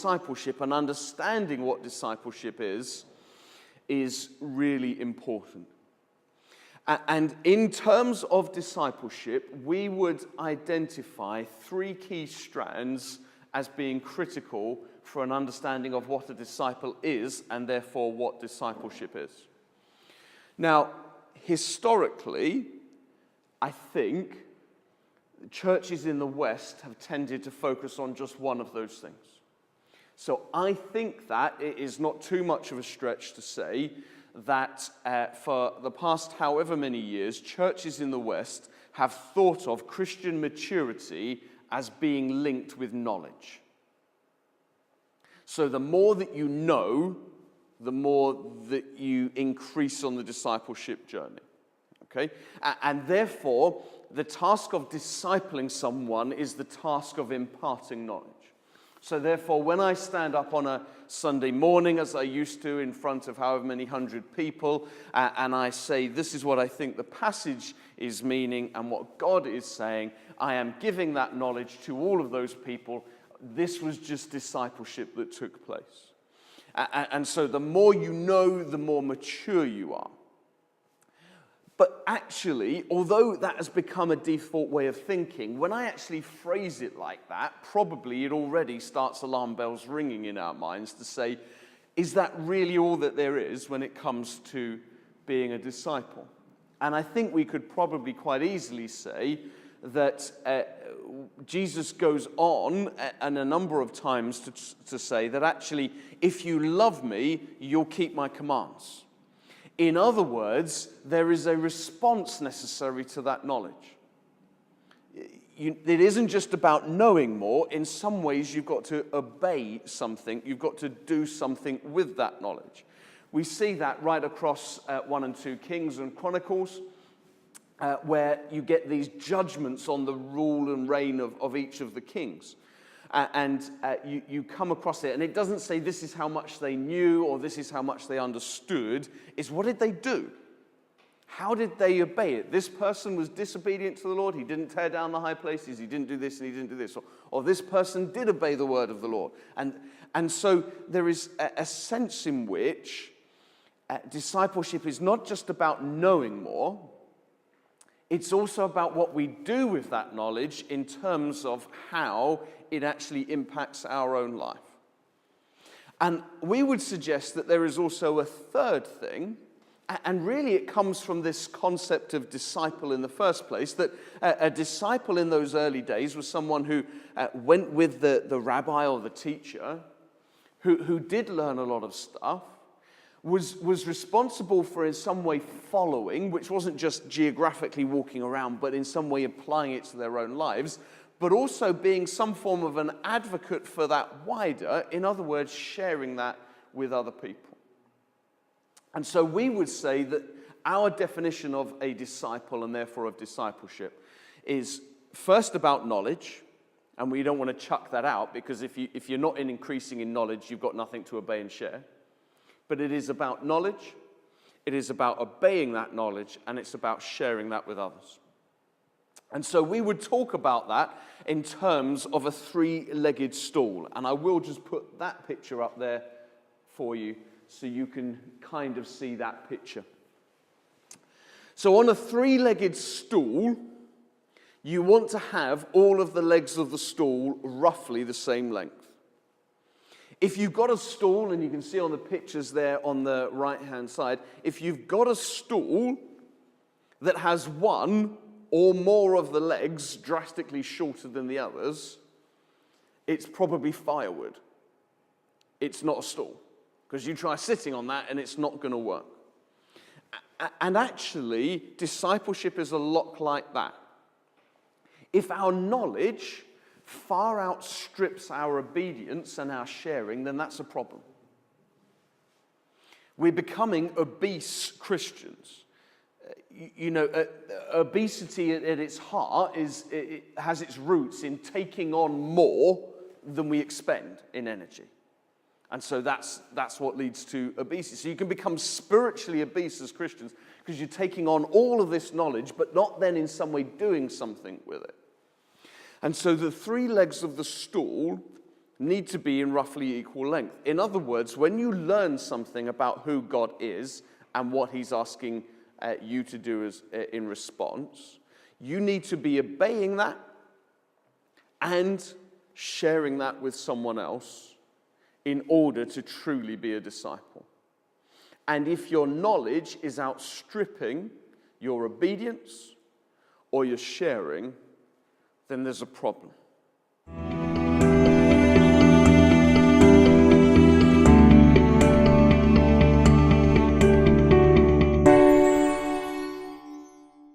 discipleship and understanding what discipleship is really important. And in terms of discipleship, we would identify 3 key strands as being critical for an understanding of what a disciple is and therefore what discipleship is. Now, historically, I think churches in the West have tended to focus on just one of those things. So I think that it is not too much of a stretch to say that for the past however many years, churches in the West have thought of Christian maturity as being linked with knowledge. So the more that you know, the more that you increase on the discipleship journey. Okay? And therefore, the task of discipling someone is the task of imparting knowledge. So therefore, when I stand up on a Sunday morning, as I used to, in front of however many hundred people, and I say, this is what I think the passage is meaning and what God is saying, I am giving that knowledge to all of those people. This was just discipleship that took place. And so the more you know, the more mature you are. But actually, although that has become a default way of thinking, when I actually phrase it like that, probably it already starts alarm bells ringing in our minds to say, is that really all that there is when it comes to being a disciple? And I think we could probably quite easily say that Jesus goes on and a number of times to say that actually, if you love me, you'll keep my commands. In other words, there is a response necessary to that knowledge. It isn't just about knowing more. In some ways, you've got to obey something. You've got to do something with that knowledge. We see that right across 1 and 2 Kings and Chronicles, where you get these judgments on the rule and reign of each of the kings. You come across it, and it doesn't say this is how much they knew or this is how much they understood. It's what did they do? How did they obey it? This person was disobedient to the Lord. He didn't tear down the high places. He didn't do this and he didn't do this. Or this person did obey the word of the Lord. And so there is a sense in which discipleship is not just about knowing more. It's also about what we do with that knowledge in terms of how it actually impacts our own life. And we would suggest that there is also a third thing, and really it comes from this concept of disciple in the first place, that a disciple in those early days was someone who went with the rabbi or the teacher, who did learn a lot of stuff, was responsible for in some way following, which wasn't just geographically walking around, but in some way applying it to their own lives, but also being some form of an advocate for that wider, in other words, sharing that with other people. And so we would say that our definition of a disciple and therefore of discipleship is first about knowledge, and we don't want to chuck that out because if you're not increasing in knowledge, you've got nothing to obey and share. But it is about knowledge, it is about obeying that knowledge, and it's about sharing that with others. And so we would talk about that in terms of a 3-legged stool. And I will just put that picture up there for you so you can kind of see that picture. So on a 3-legged stool, you want to have all of the legs of the stool roughly the same length. If you've got a stool, and you can see on the pictures there on the right-hand side, if you've got a stool that has one or more of the legs drastically shorter than the others, it's probably firewood. It's not a stool. Because you try sitting on that and it's not going to work. And actually, discipleship is a lot like that. If our knowledge far outstrips our obedience and our sharing, then that's a problem. We're becoming obese Christians. Obesity at its heart it has its roots in taking on more than we expend in energy. And so that's what leads to obesity. So you can become spiritually obese as Christians because you're taking on all of this knowledge, but not then in some way doing something with it. And so the 3 legs of the stool need to be in roughly equal length. In other words, when you learn something about who God is and what he's asking you to do in response, you need to be obeying that and sharing that with someone else in order to truly be a disciple. And if your knowledge is outstripping your obedience or your sharing, then there's a problem.